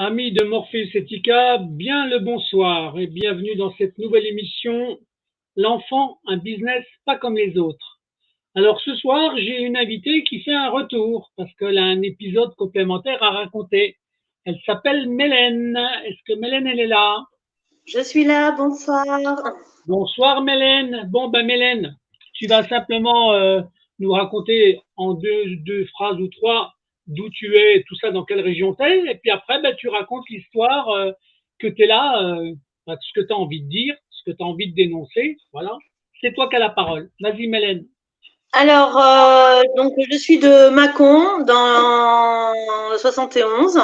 Amis de Morpheus Etica, bien le bonsoir et bienvenue dans cette nouvelle émission L'enfant, un business pas comme les autres. Alors ce soir, j'ai une invitée qui fait un retour parce qu'elle a un épisode complémentaire à raconter. Elle s'appelle Mélène. Est-ce que Mélène, elle est là? Je suis là, bonsoir. Bonsoir Mélène. Bon ben Mélène, tu vas simplement nous raconter en deux phrases ou trois d'où tu es, tout ça, dans quelle région tu es, et puis après ben, tu racontes l'histoire que tu es là, ce que tu as envie de dire, ce que tu as envie de dénoncer, voilà. C'est toi qui as la parole. Vas-y Mélène. Alors, donc je suis de Mâcon dans le 71.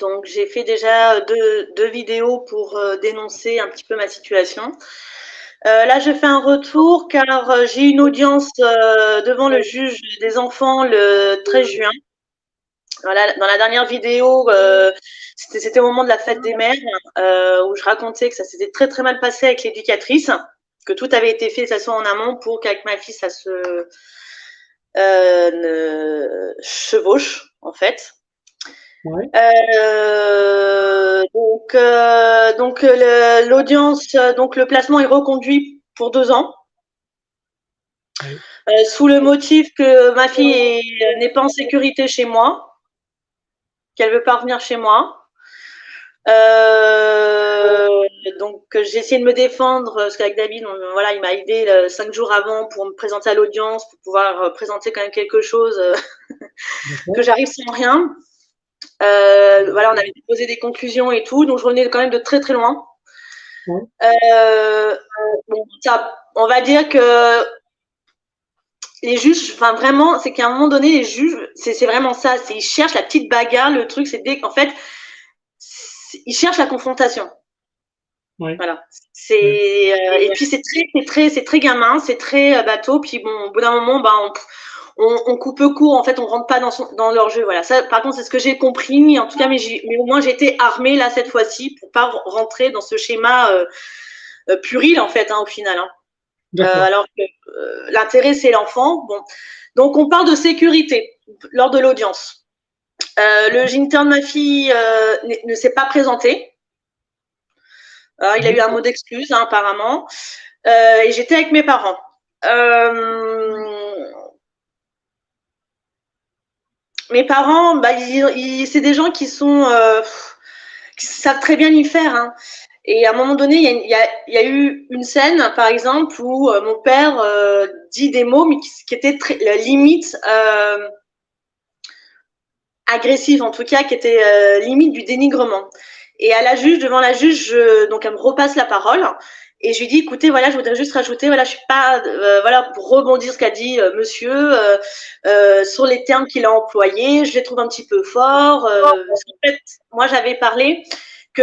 Donc j'ai fait déjà deux vidéos pour dénoncer un petit peu ma situation. Là, je fais un retour car j'ai une audience devant le juge des enfants le 13 juin. Voilà, dans la dernière vidéo, c'était au moment de la fête des mères, où je racontais que ça s'était très très mal passé avec l'éducatrice, que tout avait été fait de façon en amont pour qu'avec ma fille ça se ne chevauche en fait. Ouais. Donc l'audience, donc le placement est reconduit pour 2 ans. Ouais. Sous le motif que ma fille n'est pas en sécurité chez moi, qu'elle veut pas revenir chez moi. Donc j'ai essayé de me défendre parce qu'avec David, voilà, il m'a aidé 5 jours avant pour me présenter à l'audience, pour pouvoir présenter quand même quelque chose que j'arrive sans rien. Voilà, on avait déposé des conclusions et tout, donc je revenais quand même de très très loin. Ouais. Bon, ça, on va dire que les juges, enfin vraiment, c'est qu'à un moment donné, les juges, c'est vraiment ça, ils cherchent la petite bagarre, le truc, en fait, ils cherchent la confrontation. Ouais. Voilà. Et puis c'est très gamin, c'est très bateau. Puis bon, au bout d'un moment, bah, on coupe court. En fait, on rentre pas dans leur jeu. Voilà. Ça, par contre, c'est ce que j'ai compris. En tout cas, mais au moins j'ai été armée là cette fois-ci pour pas rentrer dans ce schéma puéril en fait, au final. Alors que l'intérêt c'est l'enfant. Bon, donc on parle de sécurité lors de l'audience. Le géniteur de ma fille ne s'est pas présenté. Il a eu un mot d'excuse, apparemment. Et j'étais avec mes parents. Mes parents, c'est des gens qui savent très bien y faire. Et à un moment donné, il y a eu une scène, par exemple, où mon père dit des mots, mais qui étaient limite agressifs, en tout cas, qui étaient limite du dénigrement. Et à la juge, devant la juge, donc elle me repasse la parole. Et je lui dis, écoutez, voilà, je voudrais juste rajouter, voilà, je suis pas, voilà, pour rebondir ce qu'a dit monsieur, sur les termes qu'il a employés, je les trouve un petit peu forts. Parce qu'en fait, moi, j'avais parlé que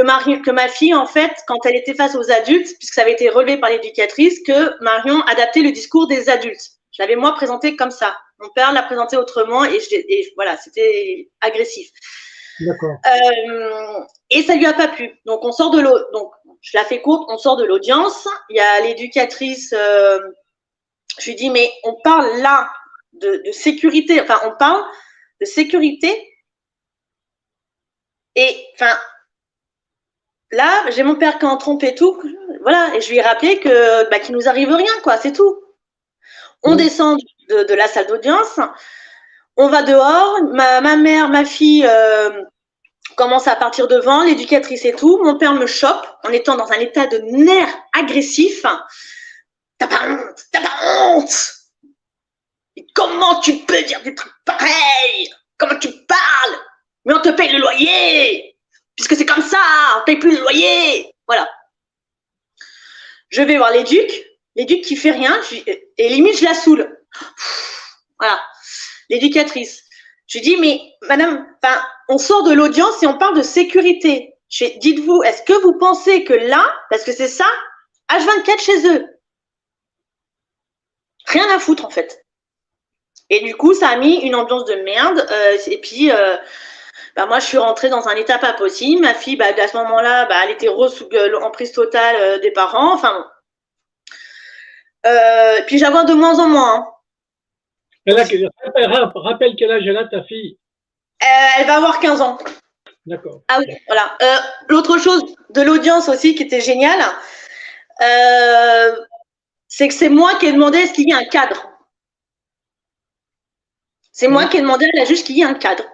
ma fille, en fait, quand elle était face aux adultes, puisque ça avait été relevé par l'éducatrice, que Marion adaptait le discours des adultes. Je l'avais, moi, présenté comme ça. Mon père l'a présenté autrement et voilà, c'était agressif. D'accord. Et ça lui a pas plu. Donc, on sort de l'eau. Donc, je la fais courte, on sort de l'audience. Il y a l'éducatrice. Je lui dis, mais on parle là de sécurité. Enfin, on parle de sécurité. Et, enfin, là, j'ai mon père qui est en trompe et tout. Voilà. Et je lui ai rappelé qu'il nous arrive rien, quoi. C'est tout. On descend de la salle d'audience. On va dehors. Ma mère, ma fille, commence à partir devant, l'éducatrice et tout. Mon père me chope en étant dans un état de nerfs agressif. T'as pas honte, t'as pas honte. Et comment tu peux dire des trucs pareils? Comment tu parles? Mais on te paye le loyer. Puisque c'est comme ça, on paye plus le loyer. Voilà. Je vais voir l'éduc qui fait rien, et limite je la saoule. Voilà. L'éducatrice. Je lui dis, mais madame, on sort de l'audience et on parle de sécurité. Dites-vous, est-ce que vous pensez que là, parce que c'est ça, H24 chez eux, rien à foutre en fait. Et du coup, ça a mis une ambiance de merde. Et puis, moi, je suis rentrée dans un état pas possible. Ma fille, à ce moment-là, elle était en prise totale des parents. Enfin, puis j'avais de moins en moins. Rappelle quel âge elle a ta fille. Elle va avoir 15 ans. D'accord. Ah oui, voilà. L'autre chose de l'audience aussi qui était géniale, c'est que c'est moi qui ai demandé est-ce qu'il y a un cadre. C'est moi qui ai demandé à la juge qu'il y ait un cadre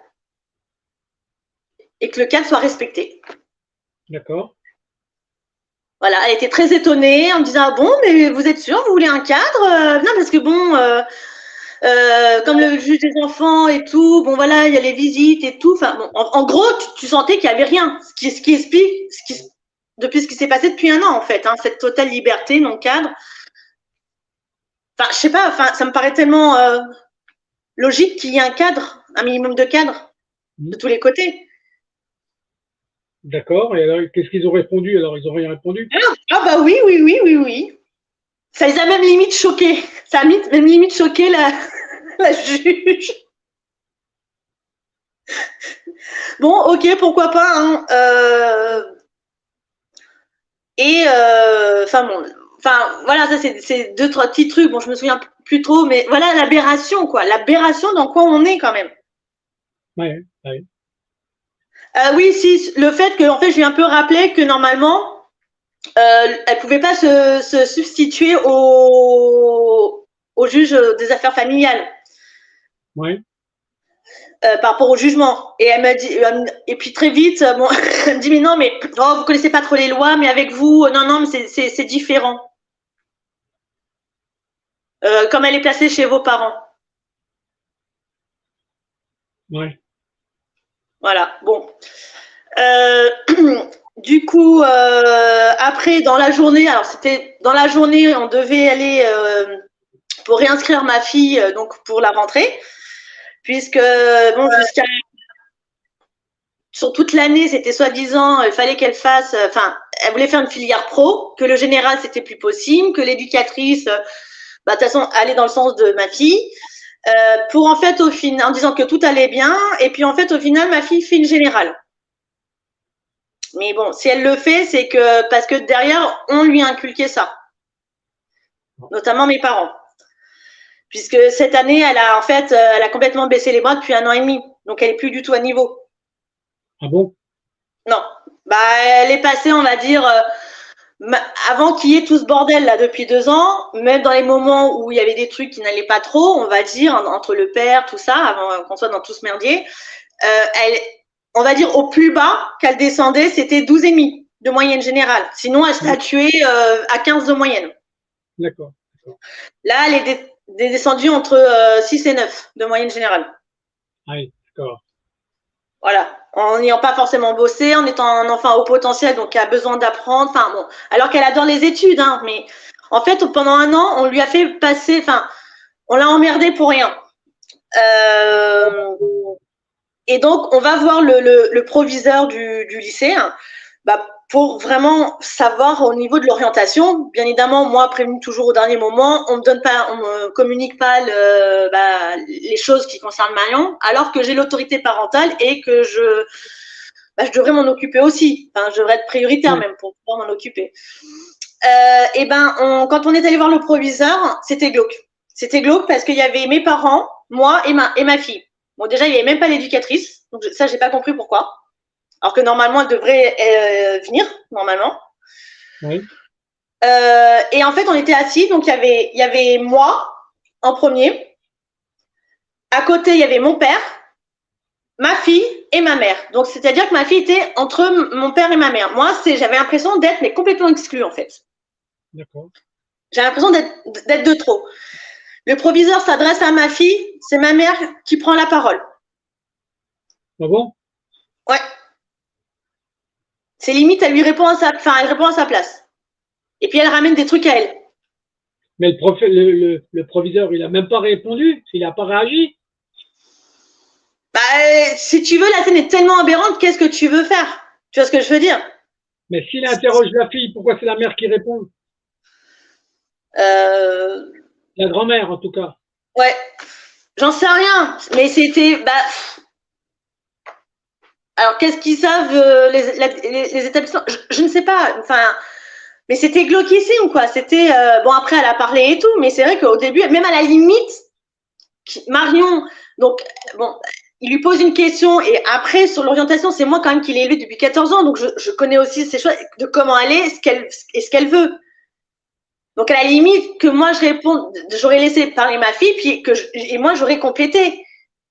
et que le cadre soit respecté. D'accord. Voilà, elle était très étonnée en me disant ah bon, mais vous êtes sûr, vous voulez un cadre? Non, parce que bon, comme le juge des enfants et tout, bon voilà, il y a les visites et tout. Enfin, bon, en gros, tu sentais qu'il n'y avait rien. Ce qui explique depuis ce qui s'est passé depuis un an en fait, hein, cette totale liberté, non cadre. Enfin, je sais pas, enfin, ça me paraît tellement logique qu'il y ait un cadre, un minimum de cadre de tous les côtés. D'accord. Et alors, qu'est-ce qu'ils ont répondu? Alors, ils ont rien répondu? Ah bah oui, oui, oui, oui, oui. Ça les a même limite choqués. Ça a même limite choqué la juge. Bon, ok, pourquoi pas. Hein. Enfin bon, enfin voilà, ça c'est deux trois petits trucs. Bon, je me souviens plus trop, mais voilà l'aberration quoi, l'aberration dans quoi on est quand même. Ouais, ouais. Oui, si le fait que en fait, je lui ai un peu rappelé que normalement, elle pouvait pas se substituer au juge des affaires familiales. Ouais. Par rapport au jugement. Et elle m'a dit, et puis très vite, bon, elle me dit mais non, mais oh, vous connaissez pas trop les lois, mais avec vous, non, non, mais c'est différent. Comme elle est placée chez vos parents. Ouais. Voilà, bon. Du coup, après, dans la journée, alors c'était dans la journée, on devait aller pour réinscrire ma fille, donc pour la rentrée, puisque, bon, jusqu'à sur toute l'année, c'était soi-disant, il fallait qu'elle fasse, enfin, elle voulait faire une filière pro, que le général, c'était plus possible, que l'éducatrice, bah, de toute façon, allait dans le sens de ma fille, pour en fait, au final, en disant que tout allait bien, et puis en fait, au final, ma fille fait une générale. Mais bon, si elle le fait, c'est que parce que derrière, on lui a inculqué ça, notamment mes parents. Puisque cette année, elle a en fait, elle a complètement baissé les bras depuis 1 an et demi, donc elle est plus du tout à niveau. Ah bon? Non, bah elle est passée, on va dire, avant qu'il y ait tout ce bordel là depuis 2 ans, même dans les moments où il y avait des trucs qui n'allaient pas trop, on va dire entre le père, tout ça, avant qu'on soit dans tout ce merdier, elle, on va dire au plus bas qu'elle descendait, c'était 12,5 de moyenne générale. Sinon, elle statuait à 15 de moyenne. D'accord. Là, elle est descendue entre 6 et 9 de moyenne générale. Oui, d'accord. Voilà, en n'ayant pas forcément bossé, en étant un enfant à haut potentiel, donc qui a besoin d'apprendre, enfin bon, alors qu'elle adore les études, hein, mais en fait, pendant 1 an, on lui a fait passer, enfin, on l'a emmerdée pour rien. Et donc, on va voir le proviseur du lycée, hein, bah, pour vraiment savoir au niveau de l'orientation. Bien évidemment, moi, prévenu toujours au dernier moment, on me communique pas les choses qui concernent Marion, alors que j'ai l'autorité parentale et que je devrais m'en occuper aussi. Enfin, je devrais être prioritaire même pour pouvoir m'en occuper. Et ben, quand on est allé voir le proviseur, c'était glauque. C'était glauque parce qu'il y avait mes parents, moi et ma fille. Bon, déjà, il n'y avait même pas l'éducatrice. Donc, ça, j'ai pas compris pourquoi. Alors que normalement, elle devrait venir, normalement. Oui. Et en fait, on était assis. Donc, il y avait moi en premier. À côté, il y avait mon père, ma fille et ma mère. Donc, c'est-à-dire que ma fille était entre mon père et ma mère. Moi, j'avais l'impression d'être mais complètement exclue, en fait. D'accord. J'avais l'impression d'être de trop. Le proviseur s'adresse à ma fille, c'est ma mère qui prend la parole. Ah bon? Ouais. C'est limite, elle répond à sa place. Et puis elle ramène des trucs à elle. Mais le proviseur, il a même pas répondu, il n'a pas réagi. Bah, si tu veux, la scène est tellement aberrante, qu'est-ce que tu veux faire? Tu vois ce que je veux dire? Mais s'il interroge la fille, pourquoi c'est la mère qui répond? La grand-mère, en tout cas. Ouais. J'en sais rien. Mais c'était. Alors, qu'est-ce qu'ils savent, les établissements? Je ne sais pas. Enfin. Mais c'était glauquissime, quoi. C'était. Bon, après, elle a parlé et tout, mais c'est vrai qu'au début, même à la limite, Marion. Donc, bon. il lui pose une question et après, sur l'orientation, c'est moi quand même qui l'ai élevé depuis 14 ans, donc je connais aussi ces choses, de comment elle est, ce qu'elle veut. Donc, à la limite, que moi, je réponde, j'aurais laissé parler ma fille, puis et moi, j'aurais complété.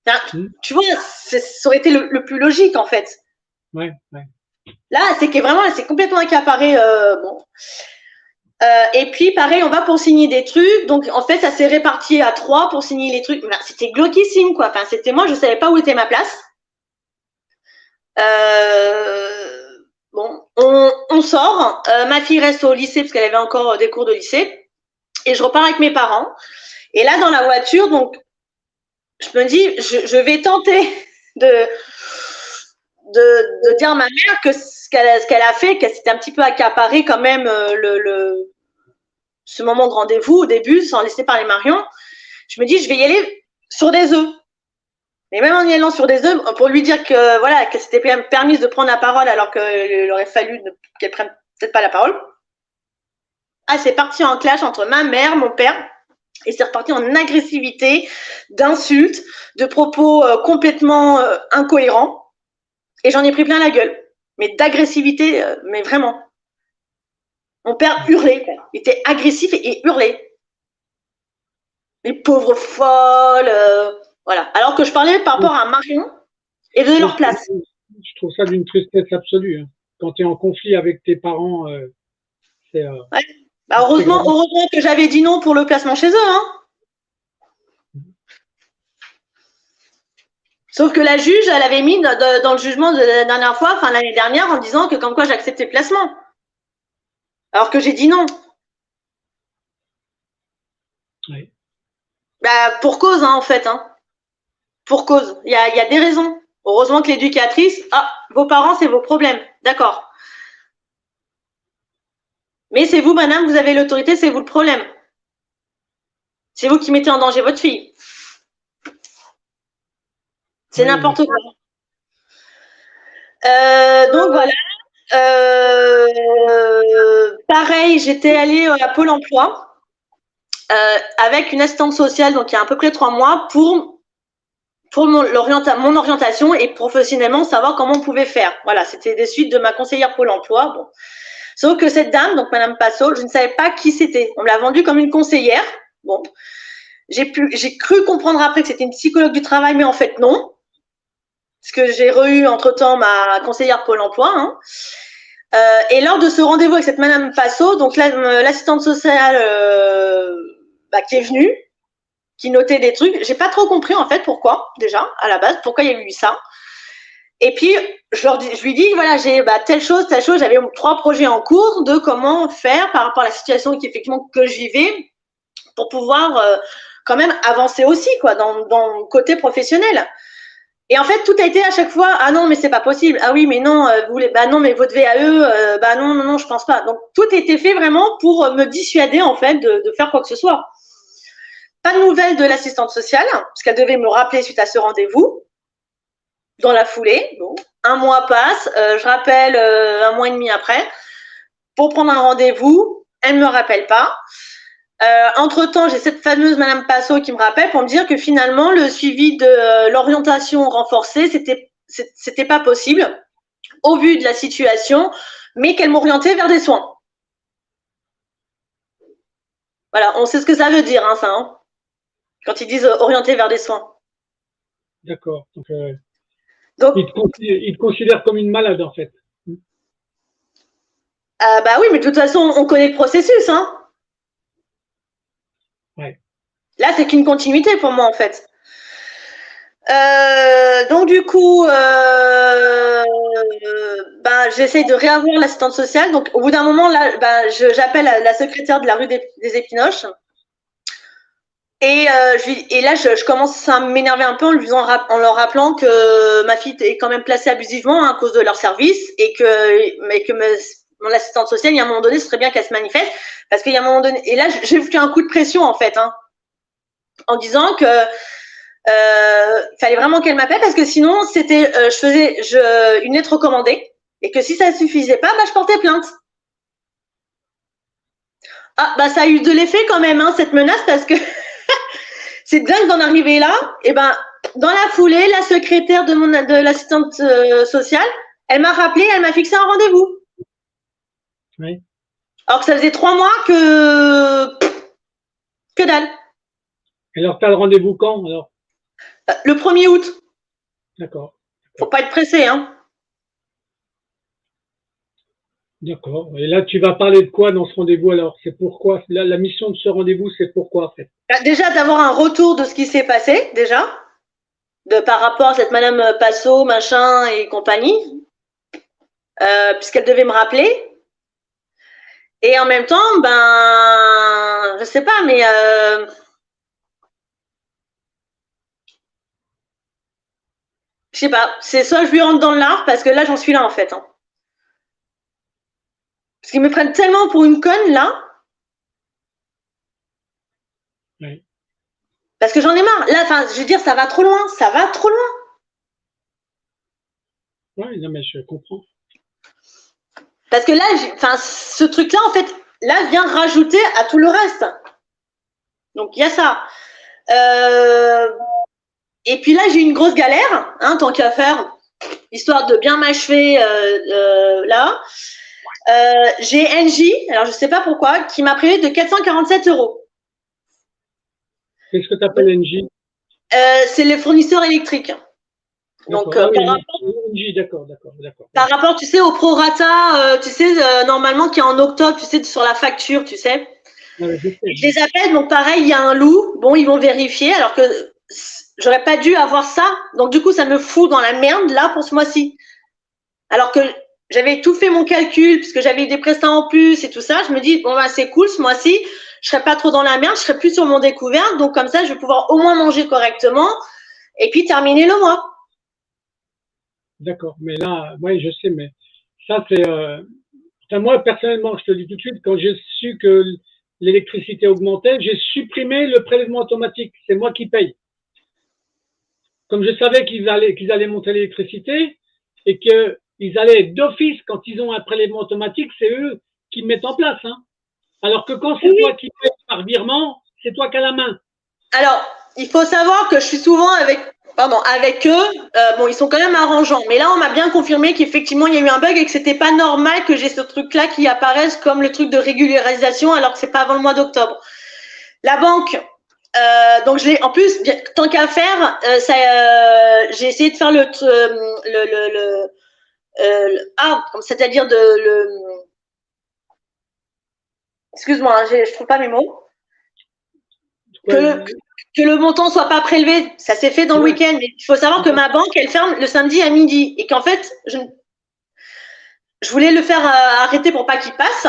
Enfin, tu vois, ça aurait été le plus logique, en fait. Ouais. Là, c'est que vraiment, c'est complètement accaparé. Bon. Et puis, pareil, on va pour signer des trucs. Donc, en fait, ça s'est réparti à 3 pour signer les trucs. Enfin, c'était glauquissime, quoi. Enfin, c'était moi, je savais pas où était ma place. Bon, on sort. Ma fille reste au lycée parce qu'elle avait encore des cours de lycée. Et je repars avec mes parents. Et là, dans la voiture, donc, je me dis, je vais tenter de dire à ma mère que ce qu'elle a fait, qu'elle s'était un petit peu accaparée quand même ce moment de rendez-vous au début, sans laisser parler Marion. Je me dis, je vais y aller sur des œufs. Mais même en y allant sur des œufs, pour lui dire que voilà, qu'elle s'était permise de prendre la parole alors qu'il aurait fallu qu'elle prenne peut-être pas la parole. Ah, c'est parti en clash entre ma mère, mon père, et c'est reparti en agressivité, d'insultes, de propos complètement incohérents. Et j'en ai pris plein la gueule. Mais d'agressivité, mais vraiment. Mon père hurlait. Il était agressif et hurlait. Les pauvres folles. Voilà. Alors que je parlais par rapport à Marion et de leur place. Je trouve ça d'une tristesse absolue. Hein. Quand tu es en conflit avec tes parents, c'est... Ouais. Bah, heureusement que j'avais dit non pour le placement chez eux. Hein. Sauf que la juge, elle avait mis dans le jugement de la dernière fois, enfin l'année dernière, en disant que comme quoi j'acceptais le placement. Alors que j'ai dit non. Oui. Bah, pour cause, hein, en fait. Hein. Pour cause. Il y a des raisons. Heureusement que l'éducatrice, vos parents, c'est vos problèmes. D'accord. Mais c'est vous, madame, vous avez l'autorité, c'est vous le problème. C'est vous qui mettez en danger votre fille. C'est n'importe quoi. Donc voilà. Pareil, j'étais allée à Pôle emploi avec une assistante sociale, donc il y a à peu près 3 mois, pour mon orientation et professionnellement savoir comment on pouvait faire. Voilà, c'était des suites de ma conseillère Pôle emploi. Bon. Sauf que cette dame, donc Madame Passot, je ne savais pas qui c'était. On me l'a vendue comme une conseillère. Bon, j'ai cru comprendre après que c'était une psychologue du travail, mais en fait non. Parce que j'ai re-eu entre-temps ma conseillère Pôle emploi. Hein. Et lors de ce rendez-vous avec cette Madame Passot, donc l'assistante sociale qui est venue, qui notait des trucs, j'ai pas trop compris en fait pourquoi, déjà, à la base, pourquoi il y avait eu ça. Et puis, je lui dis, voilà, j'ai telle chose, j'avais 3 projets en cours de comment faire par rapport à la situation que je vivais pour pouvoir quand même avancer aussi, quoi, dans le côté professionnel. Et en fait, tout a été à chaque fois, ah non, mais c'est pas possible, ah oui, mais non, non, mais votre VAE, non, je pense pas. Donc, tout a été fait vraiment pour me dissuader, en fait, de faire quoi que ce soit. Pas de nouvelles de l'assistante sociale, parce qu'elle devait me rappeler suite à ce rendez-vous. Dans la foulée, bon, 1 mois passe, je rappelle 1 mois et demi après pour prendre un rendez-vous, elle ne me rappelle pas. Entre-temps, j'ai cette fameuse Madame Passot qui me rappelle pour me dire que finalement, le suivi de l'orientation renforcée, c'était pas possible au vu de la situation, mais qu'elle m'orientait vers des soins. Voilà, on sait ce que ça veut dire, hein, ça, hein, quand ils disent orienter vers des soins. D'accord. Donc, il te considère comme une malade, en fait. Oui, mais de toute façon, on connaît le processus, hein. Ouais. Là, c'est qu'une continuité pour moi, en fait. Donc, du coup, j'essaye de réavoir l'assistante sociale. Donc, au bout d'un moment, là, j'appelle la secrétaire de la rue des Épinoches. Et là, je commence à m'énerver un peu en leur rappelant que ma fille est quand même placée abusivement à cause de leur service et que mon assistante sociale, il y a un moment donné, ce serait bien qu'elle se manifeste parce qu'il y a un moment donné. Et là, j'ai fait un coup de pression en fait, hein, en disant que fallait vraiment qu'elle m'appelle parce que sinon, je faisais une lettre recommandée et que si ça ne suffisait pas, je portais plainte. Ça a eu de l'effet quand même, hein, cette menace parce que c'est dingue d'en arriver là. Et dans la foulée, la secrétaire de l'assistante sociale, elle m'a rappelé, elle m'a fixé un rendez-vous. Oui. Alors que ça faisait 3 mois que dalle. Alors, tu as le rendez-vous quand alors? Le 1er août. D'accord. Faut pas être pressé, hein. D'accord. Et là, tu vas parler de quoi dans ce rendez-vous alors? C'est pourquoi? La mission de ce rendez-vous, c'est pourquoi en fait? Déjà d'avoir un retour de ce qui s'est passé, déjà, par rapport à cette Madame Passot, machin et compagnie, puisqu'elle devait me rappeler. Et en même temps, ben, je sais pas, mais je sais pas. C'est soit je lui rentre dans l'art, parce que là, j'en suis là en fait. Hein. Parce qu'ils me prennent tellement pour une conne là. Oui. Parce que j'en ai marre. Là, enfin, je veux dire, ça va trop loin. Ça va trop loin. Oui, non, mais je comprends. Parce que là, enfin, ce truc-là, en fait, là, vient rajouter à tout le reste. Donc, il y a ça. Et puis là, j'ai une grosse galère, hein, tant qu'à faire, histoire de bien m'achever là. J'ai NJ, alors je sais pas pourquoi, qui m'a privé de 447 €. Qu'est-ce que tu appelles NJ? C'est les fournisseurs électriques. Donc, ah, oui, NJ, d'accord. Par rapport, tu sais, au prorata, tu sais, normalement, qui est en octobre, tu sais, sur la facture, tu sais. Ouais, je les appelle, donc pareil, il y a un loup, bon, ils vont vérifier, alors que j'aurais pas dû avoir ça. Donc, du coup, ça me fout dans la merde, là, pour ce mois-ci. Alors que j'avais tout fait mon calcul, puisque j'avais des prestats en plus et tout ça. Je me dis, bon, bah, c'est cool, ce mois-ci, je serai pas trop dans la merde, je serai plus sur mon découvert. Donc, comme ça, je vais pouvoir au moins manger correctement et puis terminer le mois. D'accord, mais là, oui, je sais, mais ça, c'est. Enfin, moi, personnellement, je te le dis tout de suite, quand j'ai su que l'électricité augmentait, j'ai supprimé le prélèvement automatique. C'est moi qui paye. Comme je savais qu'ils allaient monter l'électricité et qu'ils allaient d'office, quand ils ont un prélèvement automatique, c'est eux qui le mettent en place. Hein. Alors que quand c'est toi qui payes par virement, c'est toi qui as la main. Alors, il faut savoir que je suis souvent avec eux. Bon, ils sont quand même arrangeants. Mais là, on m'a bien confirmé qu'effectivement, il y a eu un bug et que c'était pas normal que j'ai ce truc-là qui apparaisse comme le truc de régularisation alors que c'est pas avant le mois d'octobre. La banque, donc je l'ai, en plus, tant qu'à faire, j'ai essayé de faire c'est-à-dire excuse-moi, je trouve pas mes mots. Que le montant soit pas prélevé, ça s'est fait dans le week-end, mais il faut savoir que ma banque, elle ferme le samedi à midi et qu'en fait, je voulais le faire arrêter pour pas qu'il passe.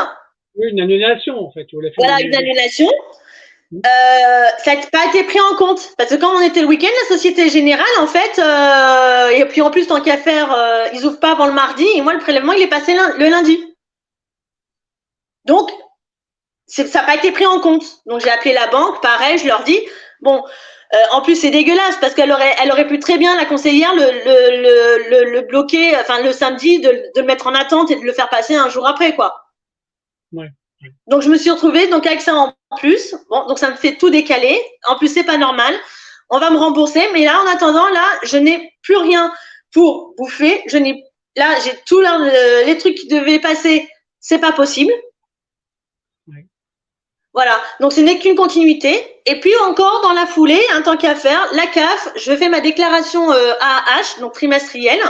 Oui, une annulation en fait. Voilà, une annulation. Ça n'a pas été pris en compte parce que quand on était le week-end, la Société Générale, en fait, et puis en plus, tant qu'à faire, ils ouvrent pas avant le mardi et moi, le prélèvement, il est passé le lundi. Donc, ça n'a pas été pris en compte. Donc, j'ai appelé la banque, pareil, je leur dis, bon, en plus, c'est dégueulasse parce qu'elle aurait pu très bien, la conseillère, le bloquer, enfin, le samedi, de le mettre en attente et de le faire passer un jour après, quoi. Ouais. Donc, je me suis retrouvée donc, avec ça en plus. Bon, donc, ça me fait tout décaler. En plus, c'est pas normal. On va me rembourser. Mais là, en attendant, là, je n'ai plus rien pour bouffer. Là, j'ai tous les trucs qui devaient passer. C'est pas possible. Ouais. Voilà. Donc, ce n'est qu'une continuité. Et puis, encore dans la foulée, un tant qu'à faire, la CAF, je fais ma déclaration AAH, donc trimestrielle.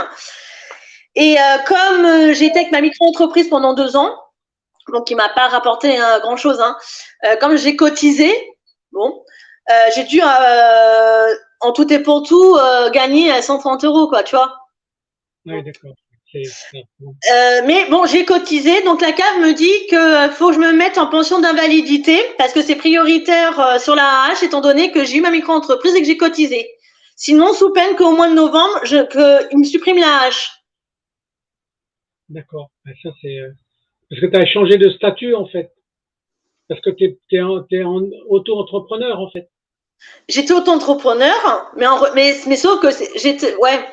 Et comme j'étais avec ma micro-entreprise pendant 2 ans, donc il m'a pas rapporté grand chose. Hein. Comme j'ai cotisé, bon, j'ai dû en tout et pour tout gagner 130 €, quoi, tu vois. Oui, d'accord. Mais bon, j'ai cotisé, donc la CAF me dit que faut que je me mette en pension d'invalidité parce que c'est prioritaire sur la AH étant donné que j'ai eu ma micro-entreprise et que j'ai cotisé. Sinon, sous peine qu'au mois de novembre, qu'ils me suppriment la AH. D'accord. Ça c'est. Parce que tu as changé de statut, en fait. Parce que tu es auto-entrepreneur, en fait. J'étais auto-entrepreneur, mais sauf que j'étais. Ouais.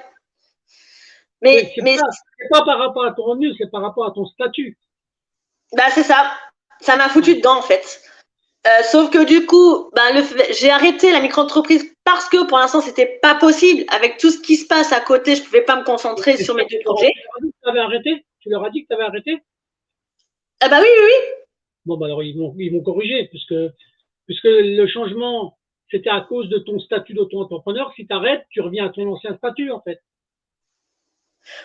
Mais c'est pas par rapport à ton revenu, c'est par rapport à ton statut. Bah, c'est ça. Ça m'a foutu dedans, en fait. Sauf que du coup, j'ai arrêté la micro-entreprise parce que pour l'instant, c'était pas possible. Avec tout ce qui se passe à côté, je pouvais pas me concentrer sur mes 2 projets. Tu avais arrêté? Tu leur as dit que tu avais arrêté? Ah bah oui, oui, oui. Bon, bah alors ils vont corriger, puisque le changement, c'était à cause de ton statut d'auto-entrepreneur. Si tu arrêtes, tu reviens à ton ancien statut, en fait.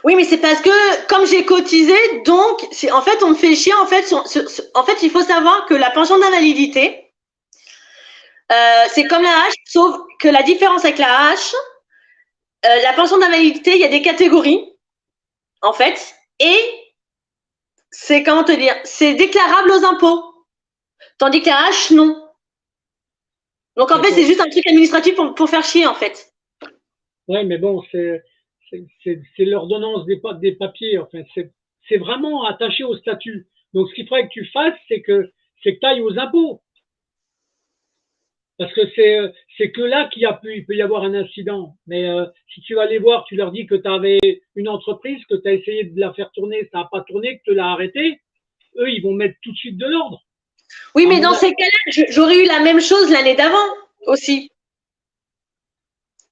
Oui, mais c'est parce que comme j'ai cotisé, donc en fait on me fait chier en fait. En fait, il faut savoir que la pension d'invalidité, c'est comme la hache, sauf que la différence avec la hache, la pension d'invalidité, il y a des catégories en fait, et c'est comment te dire, c'est déclarable aux impôts, tandis que la hache non. Donc en fait, c'est juste un truc administratif pour faire chier en fait. Ouais, mais bon, c'est l'ordonnance des papiers. Enfin, c'est vraiment attaché au statut. Donc, ce qu'il faudrait que tu fasses, c'est que tu ailles aux impôts. Parce que c'est que là il peut y avoir un incident. Mais si tu vas les voir, tu leur dis que tu avais une entreprise, que tu as essayé de la faire tourner, ça n'a pas tourné, que tu l'as arrêté, eux, ils vont mettre tout de suite de l'ordre. Oui, mais dans ces cas-là, j'aurais eu la même chose l'année d'avant aussi.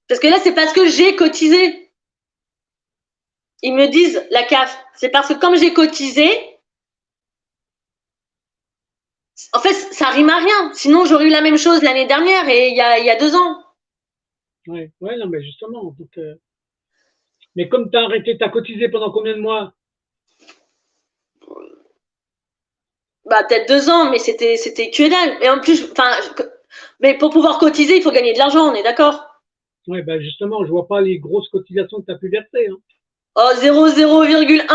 Parce que là, c'est parce que j'ai cotisé. Ils me disent, la CAF, c'est parce que comme j'ai cotisé, en fait, ça rime à rien. Sinon, j'aurais eu la même chose l'année dernière et il y a 2 ans. Ouais, non, mais justement. Donc, mais comme tu as arrêté, tu as cotisé pendant combien de mois? Bah, peut-être 2 ans, mais c'était que dalle. Et en plus, mais pour pouvoir cotiser, il faut gagner de l'argent, on est d'accord? Ouais, ben justement, je vois pas les grosses cotisations que tu as pu verser. Hein. Oh, 0,1.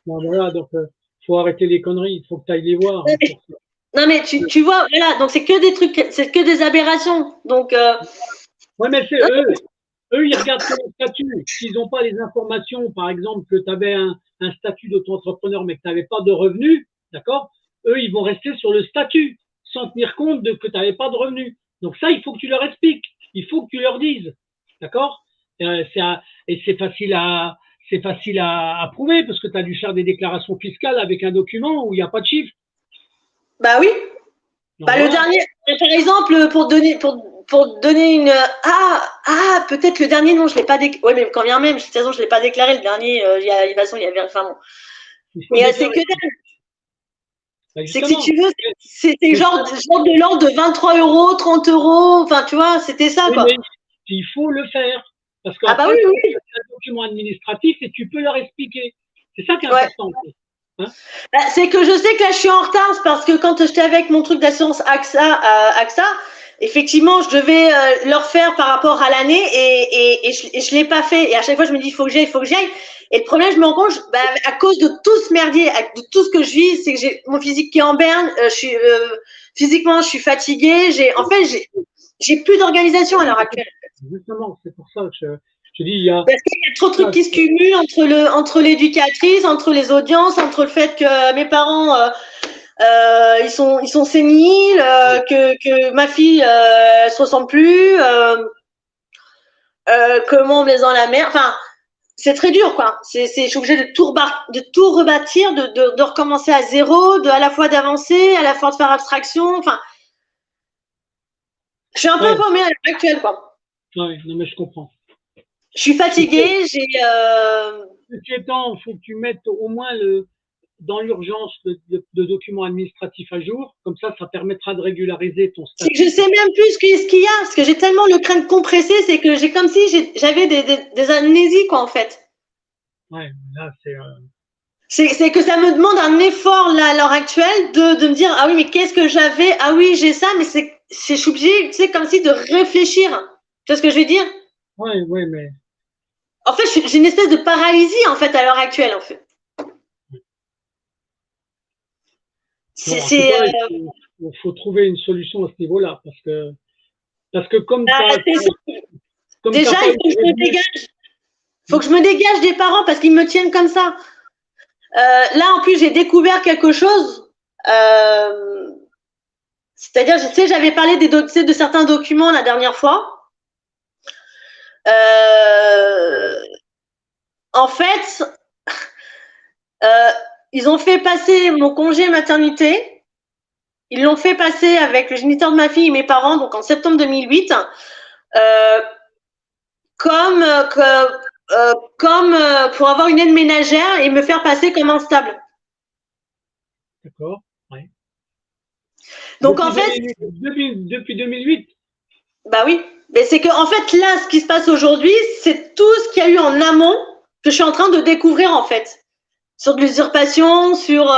Bon, voilà, donc faut arrêter les conneries, il faut que tu ailles les voir. Hein, non, mais tu vois, voilà, donc c'est que des trucs, c'est que des aberrations. Donc, ouais, mais c'est eux, ils regardent ton statut. S'ils n'ont pas les informations, par exemple, que tu avais un statut d'auto-entrepreneur, mais que tu n'avais pas de revenus, d'accord? Eux, ils vont rester sur le statut, sans tenir compte de que tu n'avais pas de revenus. Donc ça, il faut que tu leur expliques. Il faut que tu leur dises. D'accord? Et c'est facile à prouver parce que tu as dû faire des déclarations fiscales avec un document où il n'y a pas de chiffre. bah oui. Donc, bah, voilà. Le dernier, par exemple, pour donner une. Peut-être le dernier, non, je ne l'ai pas déclaré. Oui, mais quand bien même, de toute façon, je ne l'ai pas déclaré. Le dernier, de toute façon, il y avait. Enfin bon. Mais c'est que dalle. Bah, c'est que si tu veux, c'est genre de l'ordre de 23 €, 30 €. Enfin, tu vois, c'était ça, quoi. Mais il faut le faire. Parce que bah oui, oui. c'est un document administratif et tu peux leur expliquer. C'est ça qui est important. Hein, bah, c'est que je sais que là, je suis en retard parce que quand j'étais avec mon truc d'assurance AXA, effectivement, je devais leur faire par rapport à l'année et je l'ai pas fait. Et à chaque fois, je me dis, il faut que j'y aille. Et le problème, je me rends compte, à cause de tout ce merdier, de tout ce que je vis, c'est que j'ai mon physique qui est en berne. Physiquement, je suis fatiguée. J'ai plus d'organisation à l'heure actuelle. Justement, c'est pour ça que je dis, il y a. Parce qu'il y a trop de trucs qui se cumulent entre l'éducatrice, entre les audiences, entre le fait que mes parents ils sont séniles, que ma fille se ressemble plus, que moi on me les dans la mer. Enfin, c'est très dur, quoi. Je suis obligée de tout rebâtir, de recommencer à zéro, à la fois d'avancer, à la fois de faire abstraction. Enfin, je suis un peu paumée à l'heure actuelle, quoi. Oui, non mais je comprends. Je suis fatiguée, j'ai. Ceci étant, il faut que tu mettes au moins dans l'urgence de documents administratifs à jour. Comme ça permettra de régulariser ton statut. Je sais même plus ce qu'il y a, parce que j'ai tellement le crâne compressé, c'est que j'ai comme si j'avais des amnésies, quoi, en fait. Ouais, là, c'est que ça me demande un effort, là, à l'heure actuelle, de me dire, ah oui, mais qu'est-ce que j'avais? Ah oui, j'ai ça, mais je suis obligée, tu sais, comme si de réfléchir. Tu vois ce que je veux dire? Oui, mais. En fait, j'ai une espèce de paralysie, en fait, à l'heure actuelle, en fait. Il faut trouver une solution à ce niveau-là, parce que comme déjà, il faut que je me dégage. Faut que je me dégage des parents parce qu'ils me tiennent comme ça. Là, en plus, j'ai découvert quelque chose. C'est-à-dire, tu sais, j'avais parlé de certains documents la dernière fois. En fait, ils ont fait passer mon congé maternité Ils l'ont fait passer avec le géniteur de ma fille et mes parents, donc en septembre 2008, comme pour avoir une aide ménagère et me faire passer comme instable. D'accord. Ouais. Donc depuis en fait, depuis 2008. bah oui, mais c'est que en fait là, ce qui se passe aujourd'hui, c'est tout ce qu'il y a eu en amont que je suis en train de découvrir en fait, sur de l'usurpation, sur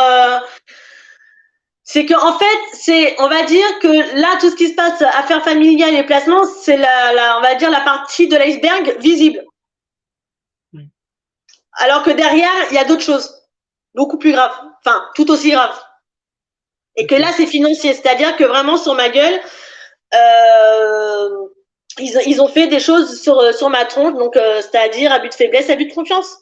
c'est que en fait, on va dire que là, tout ce qui se passe, affaires familiales et placements, c'est on va dire la partie de l'iceberg visible. Oui. Alors que derrière, il y a d'autres choses, beaucoup plus graves, enfin, tout aussi graves. Et que là, c'est financier, c'est-à-dire que vraiment sur ma gueule, ils ont fait des choses sur ma tronche, donc c'est-à-dire abus de faiblesse, abus de confiance.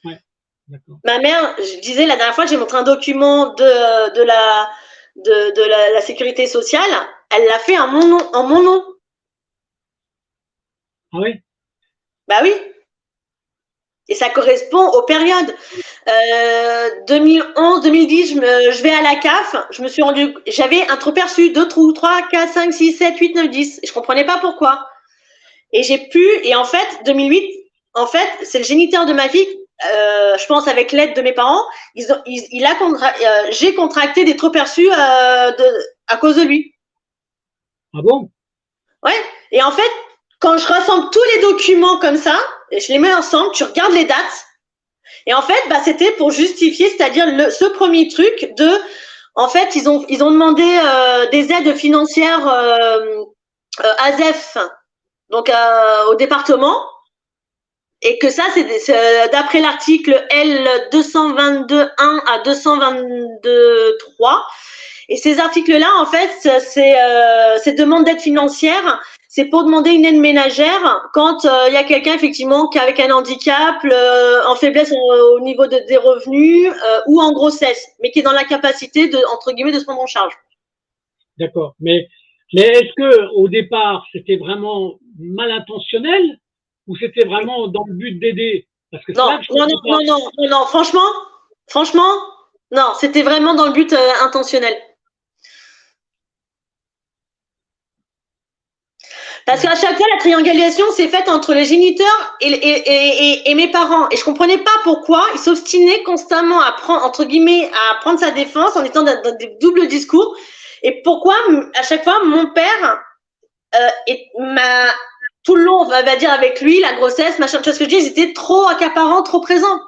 Ouais. D'accord. Ma mère, je disais la dernière fois, j'ai montré un document de la sécurité sociale, elle l'a fait en mon nom. Ah oui? Bah oui. Et ça correspond aux périodes. 2011, 2010, je vais à la CAF, j'avais un trop perçu, 2 trous, 3, 4, 5, 6, 7, 8, 9, 10. Et je comprenais pas pourquoi. Et en fait, 2008, en fait, c'est le géniteur de ma fille, je pense avec l'aide de mes parents, j'ai contracté des trop perçus à cause de lui. Ah bon? Ouais. Et en fait, quand je rassemble tous les documents comme ça, et je les mets ensemble, tu regardes les dates, et en fait, bah, c'était pour justifier, c'est-à-dire ce premier truc en fait, ils ont demandé des aides financières ASEF, donc au département, et que ça, c'est d'après l'article L222.1 à 222.3. Et ces articles-là, en fait, c'est demande d'aide financière. C'est pour demander une aide ménagère quand y a quelqu'un effectivement qui est avec un handicap, en faiblesse au niveau des revenus ou en grossesse, mais qui est dans la capacité entre guillemets de se prendre en charge. D'accord. Mais est-ce que au départ c'était vraiment mal intentionnel ou c'était vraiment dans le but d'aider? Parce que non, franchement, non, c'était vraiment dans le but intentionnel. Parce qu'à chaque fois, la triangulation s'est faite entre les géniteurs et mes parents. Et je comprenais pas pourquoi ils s'obstinaient constamment à prendre sa défense en étant dans des doubles discours. Et pourquoi, à chaque fois, mon père tout le long, on va dire avec lui, la grossesse, machin, tu vois ce que je dis, ils étaient trop accaparants, trop présents.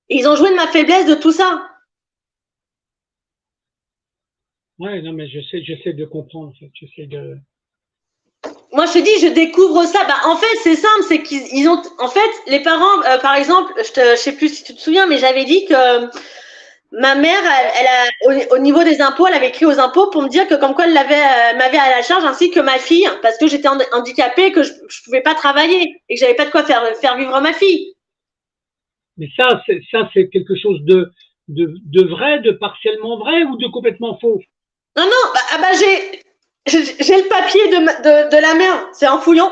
Et ils ont joué de ma faiblesse, de tout ça. Ouais, non, mais j'essaie de comprendre, en fait. Moi, je te dis, je découvre ça. Bah, en fait, c'est simple, c'est qu'ils ont, en fait, les parents, par exemple, je sais plus si tu te souviens, mais j'avais dit que ma mère, au niveau des impôts, elle avait écrit aux impôts pour me dire que comme quoi elle m'avait à la charge, ainsi que ma fille, parce que j'étais handicapée, que je pouvais pas travailler et que j'avais pas de quoi faire vivre ma fille. Mais ça, c'est quelque chose de vrai, de partiellement vrai ou de complètement faux? Non, j'ai le papier de la mère, c'est en fouillant.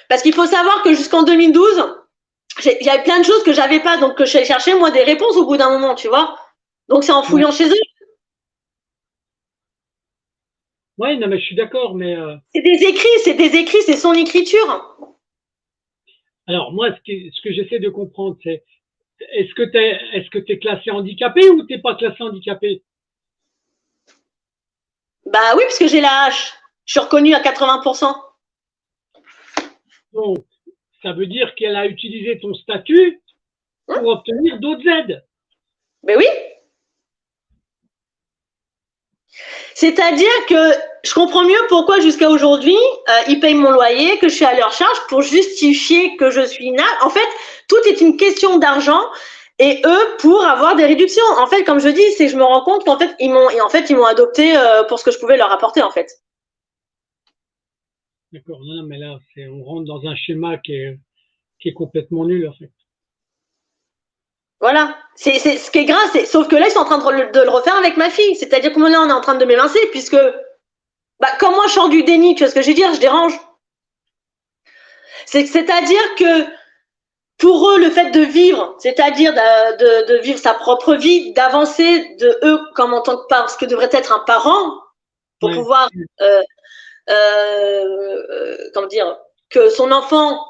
Parce qu'il faut savoir que jusqu'en 2012, il y avait plein de choses que j'avais pas, donc que je suis allée chercher, moi, des réponses au bout d'un moment, tu vois. Donc, c'est en fouillant chez eux. Oui, non, mais je suis d'accord, mais… C'est des écrits, c'est son écriture. Alors, moi, ce que j'essaie de comprendre, c'est est-ce que t'es classé handicapé ou t'es pas classé handicapé? Bah oui, parce que j'ai la hache. Je suis reconnue à 80%. Donc, ça veut dire qu'elle a utilisé ton statut pour obtenir d'autres aides. Mais oui. C'est-à-dire que je comprends mieux pourquoi jusqu'à aujourd'hui, ils payent mon loyer, que je suis à leur charge pour justifier que je suis En fait, tout est une question d'argent et eux pour avoir des réductions. En fait, comme je dis, c'est que je me rends compte qu'en fait, ils m'ont adopté pour ce que je pouvais leur apporter en fait. D'accord, non, mais là, on rentre dans un schéma qui est complètement nul en fait. Voilà, c'est ce qui est grave, sauf que là ils sont en train de le refaire avec ma fille, c'est-à-dire que là on est en train de m'évincer puisque comme moi je sors du déni, tu vois ce que je veux dire, je dérange. C'est-à-dire que pour eux, le fait de vivre, c'est-à-dire de vivre sa propre vie, d'avancer de eux comme en tant que parent, ce que devrait être un parent, pour pouvoir, comment dire, que son enfant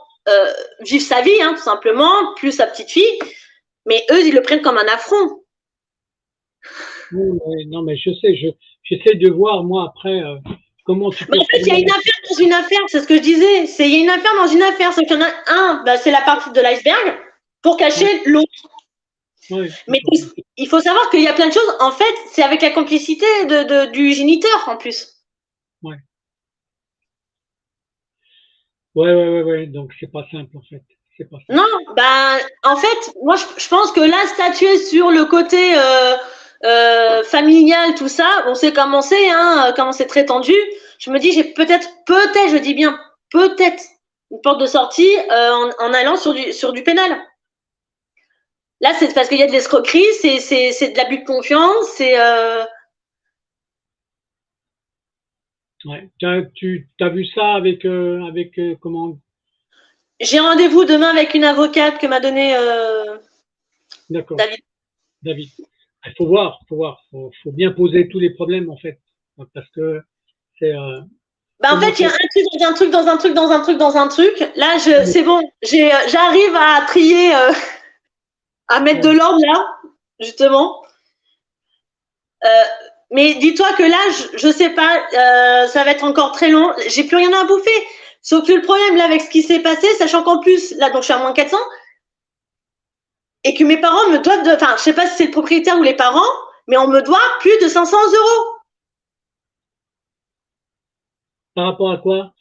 vive sa vie, hein, tout simplement, plus sa petite fille, mais eux, ils le prennent comme un affront. Non, mais je sais, j'essaie de voir, moi, après, comment tu peux… En fait, il y a une affaire dans une affaire, c'est ce que je disais. Il y a une affaire dans une affaire. C'est qu'il y en a un, c'est la partie de l'iceberg pour cacher l'autre. Oui, mais il faut savoir qu'il y a plein de choses. En fait, c'est avec la complicité du géniteur, en plus. Ouais. Ouais. Donc, c'est pas simple, en fait. Pas simple. Non, en fait, moi, je pense que là, statuer sur le côté familial, tout ça, on sait comment c'est, hein, comment c'est très tendu. Je me dis, j'ai peut-être, je dis bien, peut-être une porte de sortie en allant sur du pénal. Là, c'est parce qu'il y a de l'escroquerie, c'est de l'abus de confiance, c'est… Ouais. Tu as vu ça avec comment… J'ai rendez-vous demain avec une avocate que m'a donné David. Il faut voir. Faut bien poser tous les problèmes, en fait. Parce que c'est… en fait, il y a un truc dans un truc. Là, c'est bon. J'arrive à trier, à mettre de l'ordre là, justement. Mais dis-toi que là, je sais pas, ça va être encore très long. J'ai plus rien à bouffer. Sauf que le problème là, avec ce qui s'est passé, sachant qu'en plus, là, donc je suis à moins 400, et que mes parents me doivent enfin, je sais pas si c'est le propriétaire ou les parents, mais on me doit plus de 500 €. Par rapport à quoi?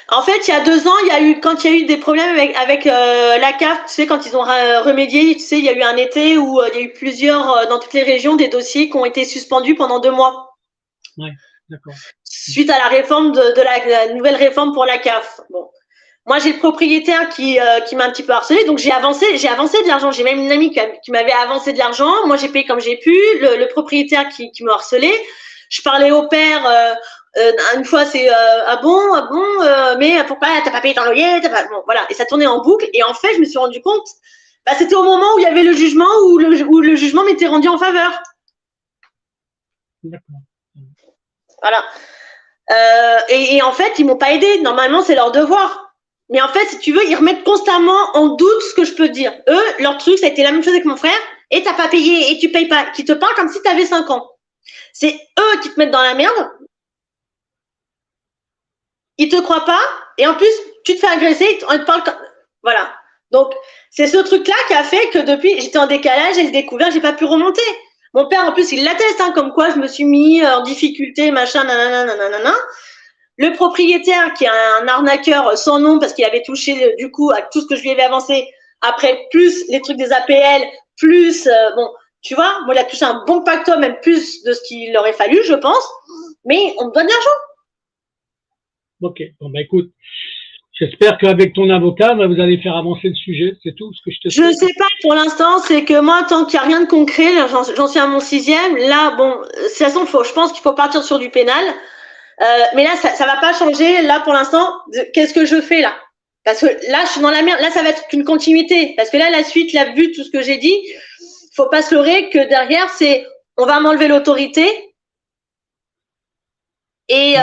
En fait, il y a 2 ans, quand il y a eu des problèmes avec la CAF, tu sais, quand ils ont remédié, tu sais, il y a eu un été où il y a eu plusieurs, dans toutes les régions, des dossiers qui ont été suspendus pendant 2 mois. Ouais, d'accord. Suite à la réforme de la nouvelle réforme pour la CAF. Bon. Moi, j'ai le propriétaire qui m'a un petit peu harcelé, donc j'ai avancé de l'argent. J'ai même une amie qui m'avait avancé de l'argent. Moi, j'ai payé comme j'ai pu. Le propriétaire qui me harcelait. Je parlais au père. Une fois, c'est ah bon, mais pourquoi t'as pas payé ton loyer, bon, voilà. Et ça tournait en boucle. Et en fait, je me suis rendu compte, c'était au moment où il y avait le jugement, où le jugement m'était rendu en faveur. D'accord. Voilà. Et en fait, ils m'ont pas aidé. Normalement, c'est leur devoir. Mais en fait, si tu veux, ils remettent constamment en doute ce que je peux te dire. Eux, leur truc, ça a été la même chose avec mon frère. Et t'as pas payé, et tu payes pas. Qui te parlent comme si t'avais 5 ans. C'est eux qui te mettent dans la merde. Ils te croient pas. Et en plus, tu te fais agresser, on te parle comme… Voilà. Donc, c'est ce truc-là qui a fait que depuis, j'étais en décalage, j'ai découvert, j'ai pas pu remonter. Mon père, en plus, il l'atteste, hein, comme quoi je me suis mis en difficulté, machin, nanana. Le propriétaire, qui est un arnaqueur sans nom, parce qu'il avait touché, du coup, à tout ce que je lui avais avancé, après, plus les trucs des APL, plus, bon, tu vois, moi, il a touché un bon pactole, même plus de ce qu'il aurait fallu, je pense, mais on me donne de l'argent. Ok, bon, écoute, j'espère qu'avec ton avocat, vous allez faire avancer le sujet, c'est tout ce que je te souhaite. Je sais pas, pour l'instant, c'est que moi, tant qu'il n'y a rien de concret, j'en suis à mon 6e, là, bon, de toute façon, je pense qu'il faut partir sur du pénal. Mais là, ça va pas changer. Là, pour l'instant, qu'est-ce que je fais là? Parce que là, je suis dans la merde. Là, ça va être qu'une continuité. Parce que là, la suite, là, vu tout ce que j'ai dit, faut pas se leurrer que derrière, c'est on va m'enlever l'autorité et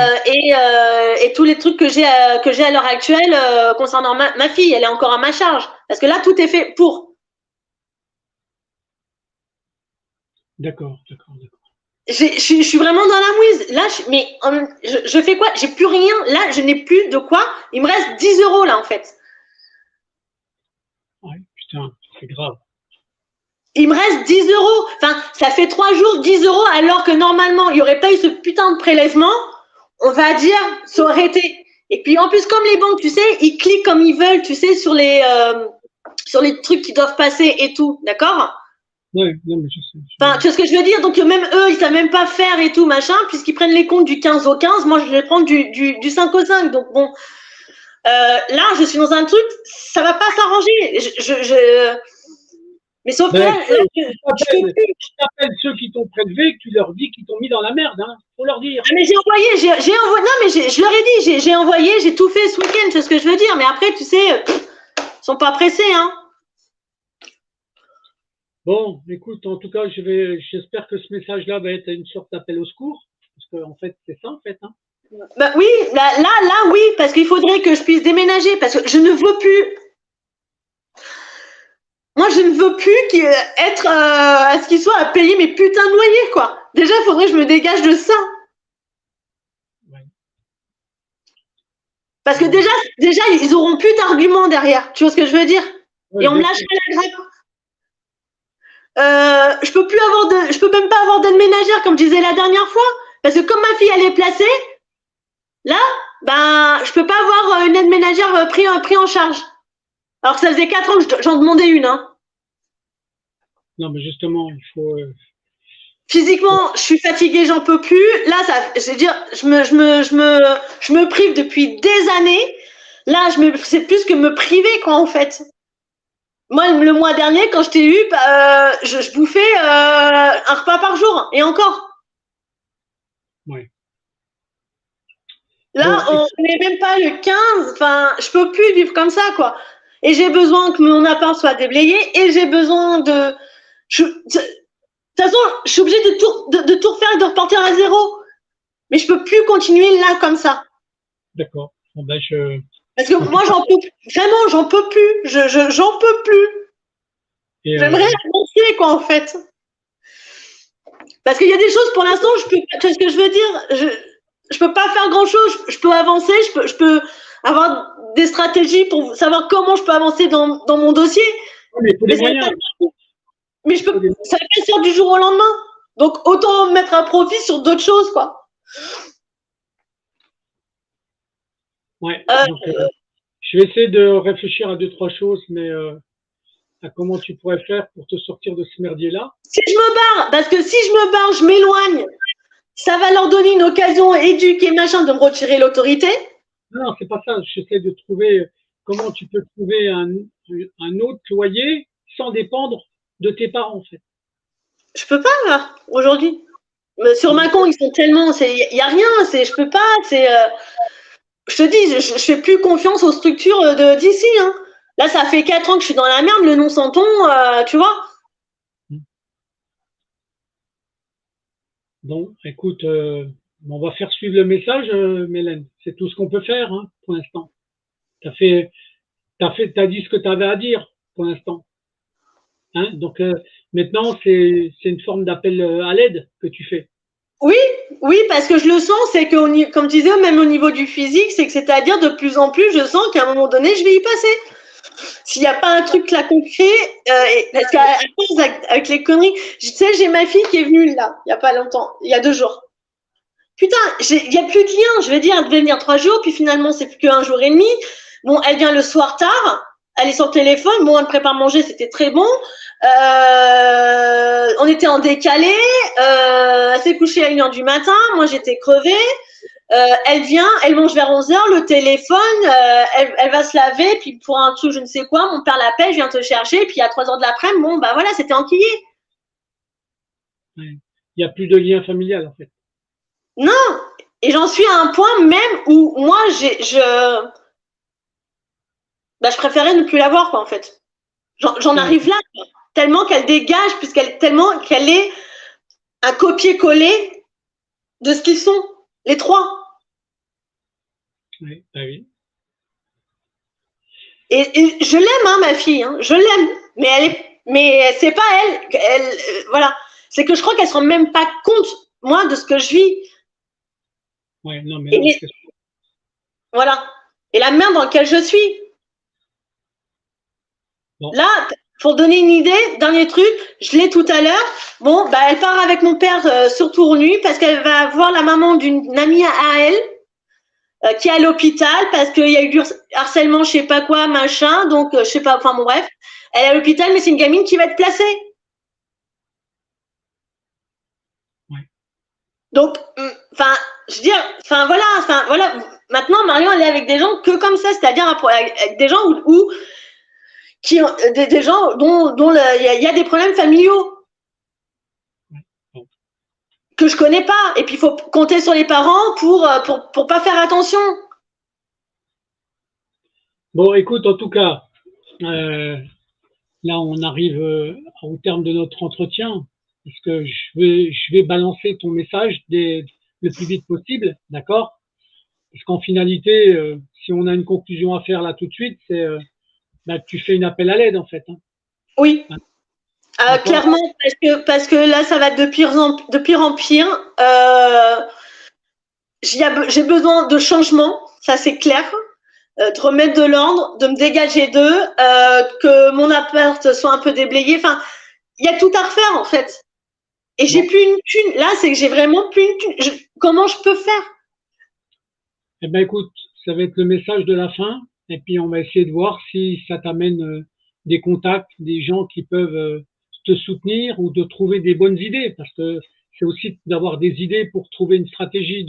tous les trucs que j'ai à l'heure actuelle concernant ma fille, elle est encore à ma charge. Parce que là, tout est fait pour. D'accord. Je suis vraiment dans la mouise. Là, je fais quoi? J'ai plus rien. Là, je n'ai plus de quoi. Il me reste 10 € là, en fait. Ouais, putain, c'est grave. Il me reste 10 €. Enfin, ça fait 3 jours, 10 € alors que normalement, il n'y aurait pas eu ce putain de prélèvement. On va dire, ça aurait été. Et puis, en plus, comme les banques, tu sais, ils cliquent comme ils veulent, tu sais, sur les trucs qui doivent passer et tout. D'accord? Oui, non, mais je sais. Enfin, tu vois ce que je veux dire? Donc, même eux, ils savent même pas faire et tout, machin, puisqu'ils prennent les comptes du 15 au 15. Moi, je vais prendre du 5 au 5. Donc, bon, là, je suis dans un truc, ça va pas s'arranger. Mais sauf que là, je t'appelle ceux qui t'ont prélevé, que tu leur dis qu'ils t'ont mis dans la merde, hein. Faut leur dire. Mais j'ai envoyé, non, mais je leur ai dit, j'ai envoyé, j'ai tout fait ce week-end, c'est ce que je veux dire. Mais après, tu sais, ils sont pas pressés, hein. Bon, écoute, en tout cas, j'espère que ce message-là va être une sorte d'appel au secours, parce que en fait, c'est ça, en fait, hein. Bah oui, là, oui, parce qu'il faudrait que je puisse déménager, parce que je ne veux plus. Moi, je ne veux plus être à ce qu'il soit à payer mes putains de loyers, quoi. Déjà, il faudrait que je me dégage de ça. Ouais. Parce que déjà, ils auront plus d'arguments derrière. Tu vois ce que je veux dire? Ouais, Et on me lâcherait la grappe. Je peux même pas avoir d'aide ménagère, comme je disais la dernière fois. Parce que comme ma fille, elle est placée, là, ben, je peux pas avoir une aide ménagère pris en charge. Alors que ça faisait 4 ans que j'en demandais une, hein. Non, mais justement, il faut. Physiquement, je suis fatiguée, j'en peux plus. Là, je veux dire, je me prive depuis des années. Là, c'est plus que me priver, quoi, en fait. Moi, le mois dernier, quand je t'ai eu, je bouffais un repas par jour, et encore. Ouais. Là, on n'est même pas le 15. Enfin, je peux plus vivre comme ça, quoi. Et j'ai besoin que mon appart soit déblayé, et j'ai besoin de. De toute façon, je suis obligée de tout refaire et de repartir à zéro. Mais je peux plus continuer là comme ça. D'accord. Bon, ben, Parce que moi, j'en peux plus. Vraiment, j'en peux plus. J'en peux plus. J'aimerais avancer, quoi, en fait. Parce qu'il y a des choses, pour l'instant, je peux. Tu vois ce que je veux dire? Je peux pas faire grand chose. Je peux avancer. Je peux avoir des stratégies pour savoir comment je peux avancer dans mon dossier. Mais il faut des moyens. Mais ça va pas se faire du jour au lendemain. Donc, autant mettre un profit sur d'autres choses, quoi. Ouais. Donc, je vais essayer de réfléchir à 2-3 choses, mais à comment tu pourrais faire pour te sortir de ce merdier-là. Si je me barre, parce que si je me barre, je m'éloigne. Ça va leur donner une occasion éduquée, machin, de me retirer l'autorité. Non, c'est pas ça. J'essaie de trouver comment tu peux trouver un autre loyer sans dépendre de tes parents, en fait. Je peux pas, là, aujourd'hui. Sur ma compte, ils sont tellement. Il n'y a rien, je peux pas. Je te dis, je fais plus confiance aux structures d'ici. Hein. Là, ça fait 4 ans que je suis dans la merde, le nom sans ton, tu vois. Bon, écoute, on va faire suivre le message, Mélène. C'est tout ce qu'on peut faire, hein, pour l'instant. T'as dit ce que tu avais à dire, pour l'instant. Hein, donc maintenant, c'est une forme d'appel à l'aide que tu fais. Oui, parce que je le sens, c'est que, comme tu disais, même au niveau du physique, c'est-à-dire de plus en plus, je sens qu'à un moment donné, je vais y passer. S'il n'y a pas un truc là concret, parce qu'à cause avec les conneries, tu sais, j'ai ma fille qui est venue là, il n'y a pas longtemps, il y a 2 jours. Putain, il n'y a plus de lien, je veux dire, elle devait venir 3 jours, puis finalement, c'est plus qu'un jour et demi. Bon, elle vient le soir tard, elle est sur le téléphone, bon, elle me prépare à manger, c'était très bon. On était en décalé, elle s'est couchée à 1h du matin, moi j'étais crevée. Elle vient, elle mange vers 11h, le téléphone, elle va se laver, puis pour un truc je ne sais quoi, mon père l'appelle, je viens te chercher, puis à 3h de l'après-midi, bon bah voilà, c'était enquillé. Il n'y a plus de lien familial en fait. Non, et j'en suis à un point même où moi je préférais ne plus l'avoir quoi en fait. J'en arrive là, quoi. Tellement qu'elle dégage, tellement qu'elle est un copier-coller de ce qu'ils sont, les 3. Oui, bah oui. Et je l'aime, hein, ma fille, hein, je l'aime, mais c'est pas elle, voilà. C'est que je crois qu'elle se rend même pas compte, moi, de ce que je vis. Ouais, non, mais non, voilà. Et la merde dans laquelle je suis. Bon. Là, pour donner une idée, dernier truc, je l'ai tout à l'heure. Bon, bah, elle part avec mon père sur Tournu parce qu'elle va voir la maman d'une amie à elle qui est à l'hôpital parce qu'il y a eu du harcèlement, je sais pas quoi, machin. Donc, je sais pas, enfin bon, bref. Elle est à l'hôpital, mais c'est une gamine qui va être placée. Ouais. Donc, enfin, je veux dire, enfin voilà. Maintenant, Marion, elle est avec des gens que comme ça, c'est-à-dire avec des gens qui ont des gens dont il y a des problèmes familiaux que je connais pas. Et puis, il faut compter sur les parents pour pas faire attention. Bon, écoute, en tout cas, là, on arrive au terme de notre entretien, parce que je vais balancer ton message le plus vite possible, d'accord? Parce qu'en finalité, si on a une conclusion à faire là tout de suite, c'est bah, tu fais une appel à l'aide en fait. Hein. Oui, D'accord? clairement, parce que là, ça va de pire en pire. J'ai besoin de changement, ça c'est clair, de remettre de l'ordre, de me dégager d'eux, que mon appart soit un peu déblayé. Enfin, il y a tout à refaire en fait. Et j'ai Bon. plus une thune. Là, c'est que j'ai vraiment plus une thune. Comment je peux faire? Eh ben écoute, ça va être le message de la fin, et puis on va essayer de voir si ça t'amène des contacts, des gens qui peuvent te soutenir ou de trouver des bonnes idées, parce que c'est aussi d'avoir des idées pour trouver une stratégie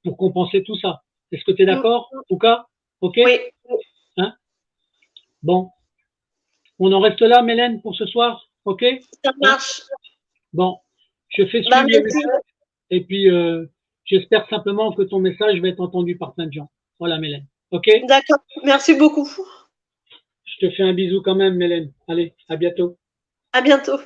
pour compenser tout ça. Est-ce que tu es d'accord, en tout cas? Ok? Oui, Hein? Bon, on en reste là, Mélène, pour ce soir? Ok? ça Hein? marche. Bon, je fais Bah, suivre le merci. message, et puis j'espère simplement que ton message va être entendu par plein de gens. Voilà, Mélène. Ok? D'accord. Merci beaucoup. Je te fais un bisou quand même, Mélène. Allez, à bientôt. À bientôt.